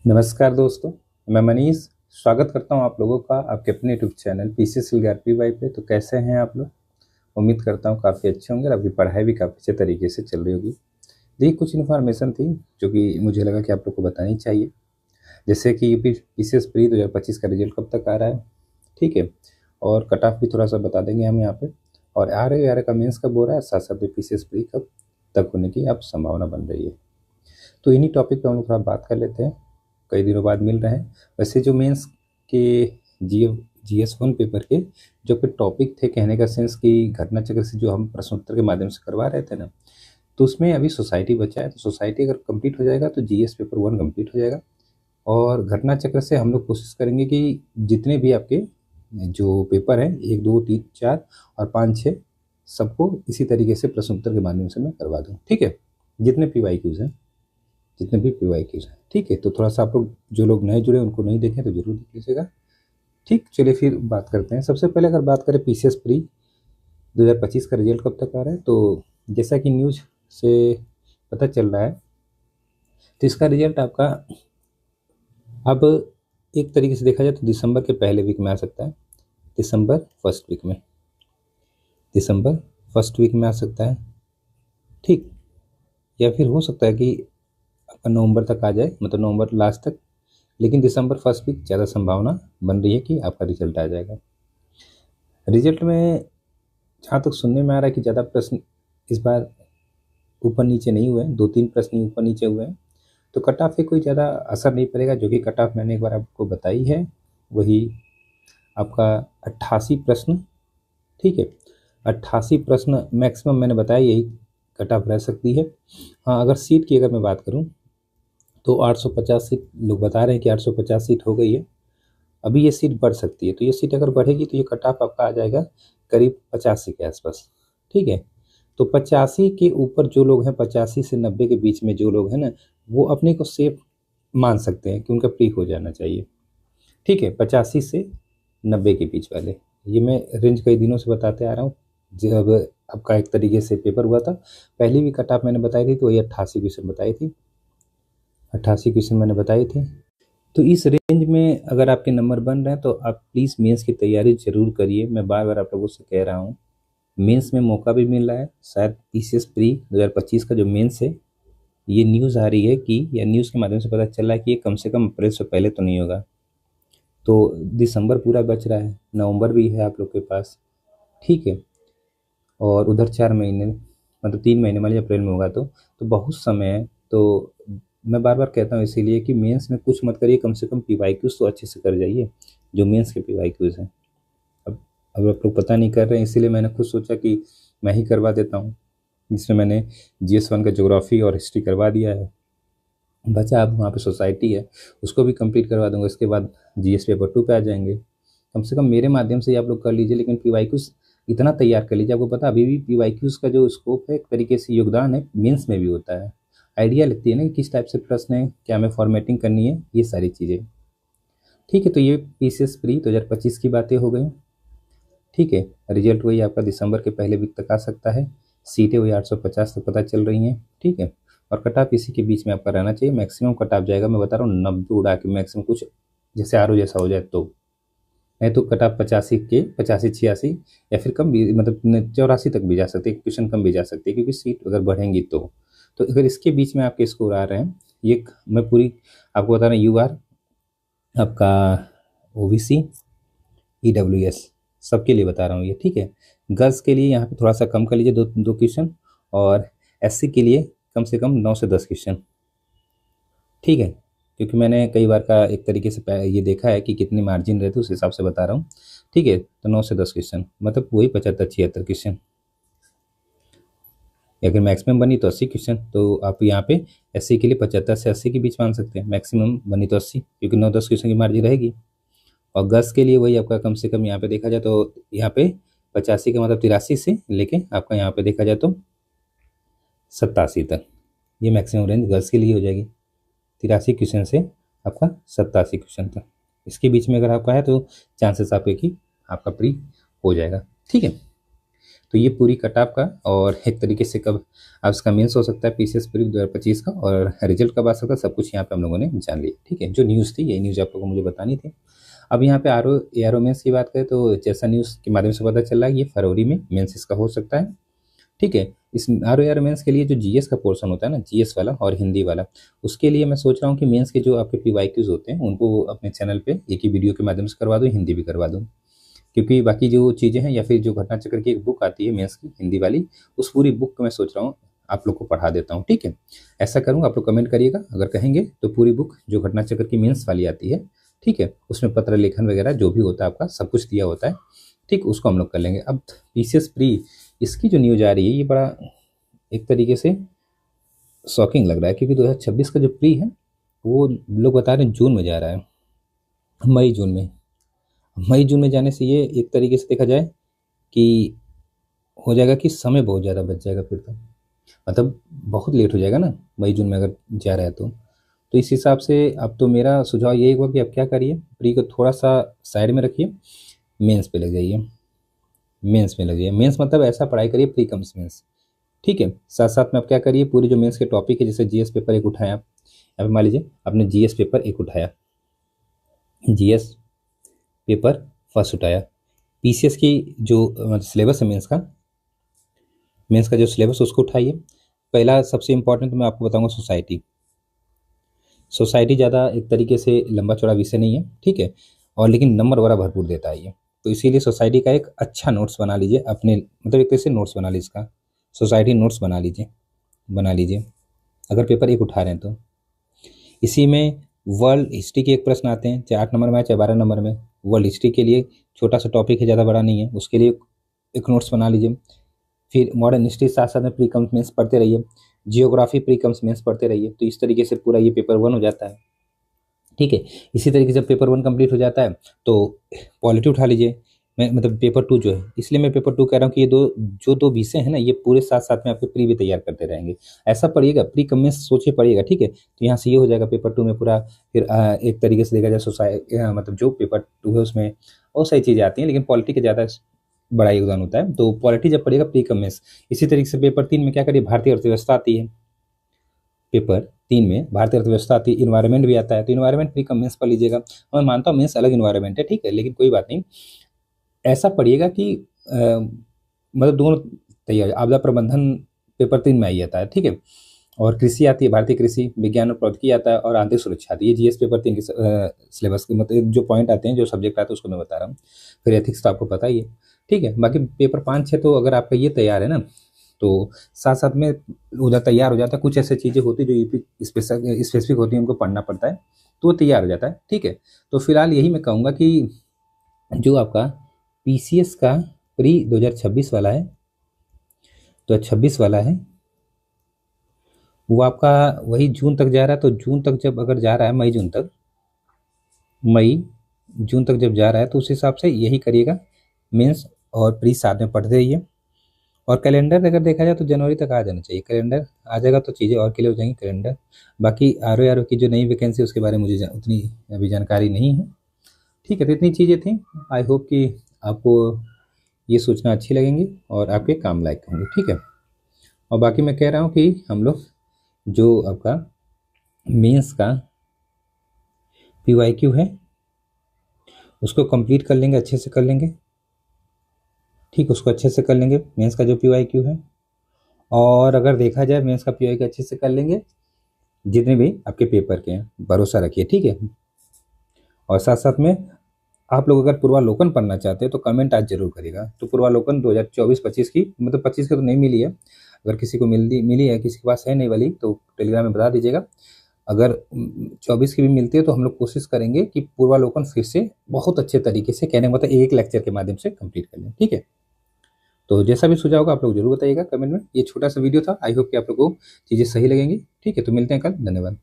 नमस्कार दोस्तों, मैं मनीष स्वागत करता हूं आप लोगों का आपके अपने यूट्यूब चैनल PCSLGRPY पे। तो कैसे हैं आप लोग? उम्मीद करता हूं काफ़ी अच्छे होंगे और आपकी पढ़ाई भी काफ़ी अच्छे तरीके से चल रही होगी। देखिए, कुछ इन्फॉर्मेशन थी जो कि मुझे लगा कि आप लोग को बतानी चाहिए। जैसे कि यूपी PCS प्री 2025 का रिजल्ट कब तक आ रहा है, ठीक है, और कट ऑफ भी थोड़ा सा बता देंगे हम यहाँ पे, और RA का मेंस कब हो रहा है, साथ साथ में PCS प्री कब तक होने की आप संभावना बन रही है। तो इन्हीं टॉपिक पे हम लोग थोड़ा बात कर लेते हैं। कई दिनों बाद मिल रहे हैं। वैसे जो मेंस के GS1 पेपर के जो कि टॉपिक थे, कहने का सेंस कि घटना चक्र से जो हम प्रश्नोत्तर के माध्यम से करवा रहे थे ना, तो उसमें अभी सोसाइटी बचा है। तो सोसाइटी अगर कंप्लीट हो जाएगा तो GS पेपर 1 कंप्लीट हो जाएगा। और घटना चक्र से हम लोग कोशिश करेंगे कि जितने भी आपके जो पेपर हैं 1 2 3 4 और 5 6 सबको इसी तरीके से प्रश्नोत्तर के माध्यम से मैं करवा दूँ, ठीक है। जितने PYQs हैं, जितने भी PYQs हैं, ठीक है। तो थोड़ा सा आप लोग जो लोग नए जुड़े उनको नहीं देखें तो जरूर देख लीजिएगा, ठीक। चलिए फिर बात करते हैं। सबसे पहले अगर बात करें PCS प्री 2025 का रिजल्ट कब तक आ रहा है, तो जैसा कि न्यूज़ से पता चल रहा है, तो इसका रिजल्ट आपका अब एक तरीके से देखा जाए तो दिसंबर के पहले वीक में आ सकता है। दिसंबर फर्स्ट वीक में, दिसंबर फर्स्ट वीक में आ सकता है, ठीक। या फिर हो सकता है कि आपका नवंबर तक आ जाए, मतलब नवंबर लास्ट तक, लेकिन दिसंबर फर्स्ट वीक ज़्यादा संभावना बन रही है कि आपका रिजल्ट आ जाएगा। रिजल्ट में जहाँ तक सुनने में आ रहा है कि ज़्यादा प्रश्न इस बार ऊपर नीचे नहीं हुए हैं, 2-3 प्रश्न ही ऊपर नीचे हुए हैं। तो कट ऑफ पे कोई ज़्यादा असर नहीं पड़ेगा। जो कि कट ऑफ मैंने एक बार आपको बताई है, वही आपका 88 प्रश्न, ठीक है। 88 प्रश्न मैक्सिमम मैंने बताया, यही कट ऑफ रह सकती है। हाँ, अगर सीट की अगर मैं बात करूँ तो 850 सीट लोग बता रहे हैं कि 850 सीट हो गई है। अभी ये सीट बढ़ सकती है, तो ये सीट अगर बढ़ेगी तो ये कट ऑफ आपका आ जाएगा करीब 85 के आसपास, ठीक है। तो 85 के ऊपर जो लोग हैं, 85 से 90 के बीच में जो लोग हैं ना, वो अपने को सेफ मान सकते हैं कि उनका प्री हो जाना चाहिए, ठीक है। 85 से 90 के बीच वाले, ये मैं रेंज कई दिनों से बताते आ रहा हूँ। जब आपका एक तरीके से पेपर हुआ था, पहली भी कट ऑफ मैंने बताई थी तो वही 88 क्वेश्चन बताई थी, 88 क्वेश्चन मैंने बताई थी। तो इस रेंज में अगर आपके नंबर बन रहे हैं तो आप प्लीज़ मेंस की तैयारी जरूर करिए। मैं बार बार आप लोगों से कह रहा हूँ, मेंस में मौका भी मिल रहा है। शायद PCS प्री 2025 का जो मेंस है, ये न्यूज़ आ रही है कि, या न्यूज़ के माध्यम से पता चल रहा है कि ये कम से कम अप्रैल से पहले तो नहीं होगा। तो दिसंबर पूरा बच रहा है, नवंबर भी है आप लोग के पास, ठीक है। और उधर 4 महीने, मतलब 3 महीने मान लीजिए अप्रैल में होगा तो बहुत समय है। तो मैं बार बार कहता हूँ इसीलिए कि मेंस में कुछ मत करिए, कम से कम PYQs तो अच्छे से कर जाइए, जो मेंस के PYQs हैं। अब आप लोग पता नहीं कर रहे हैं, इसीलिए मैंने खुद सोचा कि मैं ही करवा देता हूँ, जिसमें मैंने GS1 का ज्योग्राफी और हिस्ट्री करवा दिया है। बचा अब वहाँ पे सोसाइटी है, उसको भी कंप्लीट करवा दूंगा। इसके बाद GS पेपर 2 पे आ जाएंगे। कम से कम मेरे माध्यम से ही आप लोग कर लीजिए, लेकिन PYQs इतना तैयार कर लीजिए। आपको पता अभी भी PYQs का जो स्कोप है, एक तरीके से योगदान है, मेंस में भी होता है। आइडिया लगती है ना कि किस टाइप से प्रश्न है, क्या हमें फॉर्मेटिंग करनी है, ये सारी चीज़ें, ठीक है। तो ये PCS प्री 2025 की बातें हो गई, ठीक है। रिजल्ट वही आपका दिसंबर के पहले वीक तक आ सकता है। सीटें वही 850 तक पता चल रही हैं, ठीक है। और कट ऑफ इसी के बीच में आपका रहना चाहिए। मैक्सिमम कट ऑफ जाएगा, मैं बता रहा हूँ 90 उड़ा के मैक्सिमम, कुछ जैसे आर जैसा हो जाए तो। नहीं तो कट ऑफ 85 के 85 86 या फिर कम भी, मतलब 84 तक भी जा सकते हैं, क्वेश्चन कम भी जा सकते हैं, क्योंकि सीट अगर बढ़ेंगी तो अगर इसके बीच में आपके स्कोर आ रहे हैं, ये मैं पूरी आपको बता रहा हूँ। UR आपका, OBC, EWS सबके लिए बता रहा हूँ ये, ठीक है। गर्ल्स के लिए यहाँ पे थोड़ा सा कम कर लीजिए, दो दो क्वेश्चन, और SC के लिए कम से कम 9 से 10 क्वेश्चन, ठीक है। क्योंकि मैंने कई बार का एक तरीके से ये देखा है कि कितनी मार्जिन रहती है, उस हिसाब से बता रहा हूँ, ठीक है। तो 9 से 10 क्वेश्चन, मतलब वही 75-76 क्वेश्चन। अगर मैक्सिमम बनी तो 80 क्वेश्चन, तो आप यहाँ पे SC के लिए 75 से 80 के बीच मान सकते हैं। मैक्सिमम बनी तो 80, क्योंकि 9-10 क्वेश्चन की मार्जिन रहेगी। और गर्ल्स के लिए वही आपका कम से कम यहाँ पे देखा जाए तो, यहाँ पे 85 का मतलब 83 से लेके आपका यहाँ पे देखा जाए तो 87 तक, ये मैक्सिमम रेंज गर्ल्स के लिए हो जाएगी। 83 क्वेश्चन से आपका 87 क्वेश्चन तक, इसके बीच में अगर आपका है तो चांसेस आपके कि आपका प्री हो जाएगा, ठीक है। तो ये पूरी कट-ऑफ का और एक तरीके से कब अब इसका मेंस हो सकता है पीसीएस प्री 2025 का और रिजल्ट कब आ सकता है, सब कुछ यहाँ पे हम लोगों ने जान लिया। ठीक है, जो न्यूज़ थी यही न्यूज़ आप लोगों को मुझे बतानी थी। अब यहाँ पे आरओ मेंस की बात करें तो जैसा न्यूज़ के माध्यम से पता चल रहा है ये फरवरी में मेंस इसका हो सकता है। ठीक है, इस आर मेंस के लिए जो जीएस का पोर्शन होता है ना, जीएस वाला और हिंदी वाला, उसके लिए मैं सोच रहा हूँ कि मेंस के जो आपके पीवाईक्यूज होते हैं उनको अपने चैनल पे एक ही वीडियो के माध्यम से करवा दूँ, हिंदी भी करवा दूँ। क्योंकि बाकी जो चीज़ें हैं या फिर जो घटना चक्र की एक बुक आती है मेंस की हिंदी वाली, उस पूरी बुक को मैं सोच रहा हूँ आप लोग को पढ़ा देता हूँ। ठीक है, ऐसा करूँगा, आप लोग कमेंट करिएगा, अगर कहेंगे तो पूरी बुक जो घटना चक्र की मेंस वाली आती है, ठीक है, उसमें पत्र लेखन वगैरह जो भी होता है आपका सब कुछ दिया होता है। ठीक, उसको हम लोग कर लेंगे। अब पीसीएस प्री इसकी जो न्यूज आ रही है ये बड़ा एक तरीके से शॉकिंग लग रहा है, क्योंकि 2026 का जो प्री है वो लोग बता रहे हैं जून में जा रहा है, मई जून में जाने से ये एक तरीके से देखा जाए कि हो जाएगा कि समय बहुत ज़्यादा बच जाएगा, फिर तो मतलब बहुत लेट हो जाएगा ना मई जून में अगर जा रहा है तो इस हिसाब से अब तो मेरा सुझाव यही होगा कि अब क्या करिए, प्री को थोड़ा सा साइड में रखिए, मेंस पे लग जाइए। मेंस मतलब ऐसा पढ़ाई करिए प्री कम्स मेंस। ठीक है, साथ साथ में आप क्या करिए, पूरी जो मेंस के टॉपिक है, जैसे जीएस पेपर एक उठाया आप, यहाँ पे मान लीजिए आपने जीएस पेपर एक उठाया, जीएस पेपर फर्स्ट उठाया, पीसीएस की जो सिलेबस है मेंस का जो सिलेबस उसको उठाइए। पहला सबसे इम्पोर्टेंट मैं आपको बताऊंगा सोसाइटी ज़्यादा एक तरीके से लंबा चौड़ा विषय नहीं है, ठीक है, और लेकिन नंबर बड़ा भरपूर देता है ये, तो इसीलिए सोसाइटी का एक अच्छा नोट्स बना लीजिए अपने, मतलब एक तरह से नोट्स बना लीजिए, इसका सोसाइटी नोट्स बना लीजिए अगर पेपर एक उठा रहे हैं तो। इसी में वर्ल्ड हिस्ट्री के एक प्रश्न आते हैं, चाहे 8 नंबर में चाहे 12 नंबर में, वर्ल्ड हिस्ट्री के लिए छोटा सा टॉपिक है, ज़्यादा बड़ा नहीं है, उसके लिए एक नोट्स बना लीजिए। फिर मॉडर्न हिस्ट्री साथ साथ में प्री कम्स मेंस पढ़ते रहिए, जियोग्राफी प्री कम्स मेंस पढ़ते रहिए, तो इस तरीके से पूरा ये पेपर 1 हो जाता है। ठीक है, इसी तरीके से जब पेपर 1 कंप्लीट हो जाता है तो पॉलिटी उठा लीजिए, मैं मतलब पेपर 2 जो है, इसलिए मैं पेपर 2 कह रहा हूँ कि ये दो विषय है ना, ये पूरे साथ साथ में आपके प्री भी तैयार करते रहेंगे। ऐसा पढ़िएगा, प्री कम में सोचिए पढ़िएगा, ठीक है, तो यहाँ से ये हो जाएगा पेपर 2 में पूरा। फिर एक तरीके से देखा जाए सोसाइटी मतलब जो पेपर 2 है उसमें बहुत सारी चीज़ें आती हैं, लेकिन पॉलिटी का ज़्यादा बड़ा योगदान होता है, तो पॉलिटी जब पढ़ेगा प्री कम में। इसी तरीके से पेपर 3 में क्या करिए, भारतीय अर्थव्यवस्था आती है, पेपर 3 में भारतीय अर्थव्यवस्था आती है, इन्वायरमेंट भी आता है, तो इन्वायरमेंट प्री कम मेंस पढ़ लीजिएगा। मैं मानता हूँ मेंस अलग इन्वायरमेंट है, ठीक है, लेकिन कोई बात नहीं, ऐसा पढ़िएगा कि मतलब दोनों तैयार। आपदा प्रबंधन पेपर 3 में आई जाता है, ठीक है, और कृषि आती है, भारतीय कृषि विज्ञान और प्रौद्योगिकी आता है, और आंतरिक सुरक्षा आती है। ये जीएस पेपर 3 के सिलेबस के मतलब जो पॉइंट आते हैं, जो सब्जेक्ट आते हैं उसको मैं बता रहा हूँ। फिर एथिक्स तो आपको पता ही है, ठीक है। बाकी पेपर 5-6 तो अगर आपका ये तैयार है ना, तो साथ साथ में उधर तैयार हो जाता है। कुछ ऐसी चीज़ें होती है जो स्पेसिफिक होती है, उनको पढ़ना पड़ता है, तो वो तैयार हो जाता है, ठीक है। तो फिलहाल यही मैं कहूँगा कि जो आपका पीसीएस का प्री 2026 वाला है, तो 26 वाला है, वो आपका वही जून तक जा रहा है। तो जून तक जब अगर जा रहा है, मई जून तक जब जा रहा है, तो उस हिसाब से यही करिएगा, मेंस और प्री साथ में पढ़ते रहिए। और कैलेंडर अगर देखा जाए तो जनवरी तक आ जाना चाहिए, कैलेंडर आ जाएगा तो चीज़ें और क्लियर हो जाएंगी कैलेंडर। बाकी आर की जो नई वैकेंसी उसके बारे में मुझे उतनी अभी जानकारी नहीं है, ठीक है। तो इतनी चीज़ें थी, आई होप कि आपको ये सूचना अच्छी लगेंगी और आपके काम लायक होंगे, ठीक है। और बाकी मैं कह रहा हूँ कि हम लोग जो आपका मेंस का पीवाईक्यू है उसको कंप्लीट कर लेंगे, अच्छे से कर लेंगे, ठीक, उसको अच्छे से कर लेंगे मेंस का जो पीवाईक्यू है। और अगर देखा जाए मेंस का पीवाईक्यू अच्छे से कर लेंगे, जितने भी आपके पेपर के हैं, भरोसा रखिए, ठीक है। और साथ साथ में आप लोग अगर पूर्वालोकन पढ़ना चाहते हैं तो कमेंट आज जरूर करिएगा। तो पूर्वालोकन 2024-25 की, मतलब 25 की तो नहीं मिली है, अगर किसी को मिली है, किसी के पास है नहीं वाली, तो टेलीग्राम में बता दीजिएगा। अगर 24 की भी मिलती है तो हम लोग कोशिश करेंगे कि पूर्वालोकन फिर से बहुत अच्छे तरीके से, कहने का मतलब एक लेक्चर के माध्यम से कंप्लीट कर लें, ठीक है। तो जैसा भी सुझाव होगा आप लोग जरूर बताइएगा कमेंट में। ये छोटा सा वीडियो था, आई होप कि आप लोग को चीज़ें सही लगेंगी, ठीक है। तो मिलते हैं कल, धन्यवाद।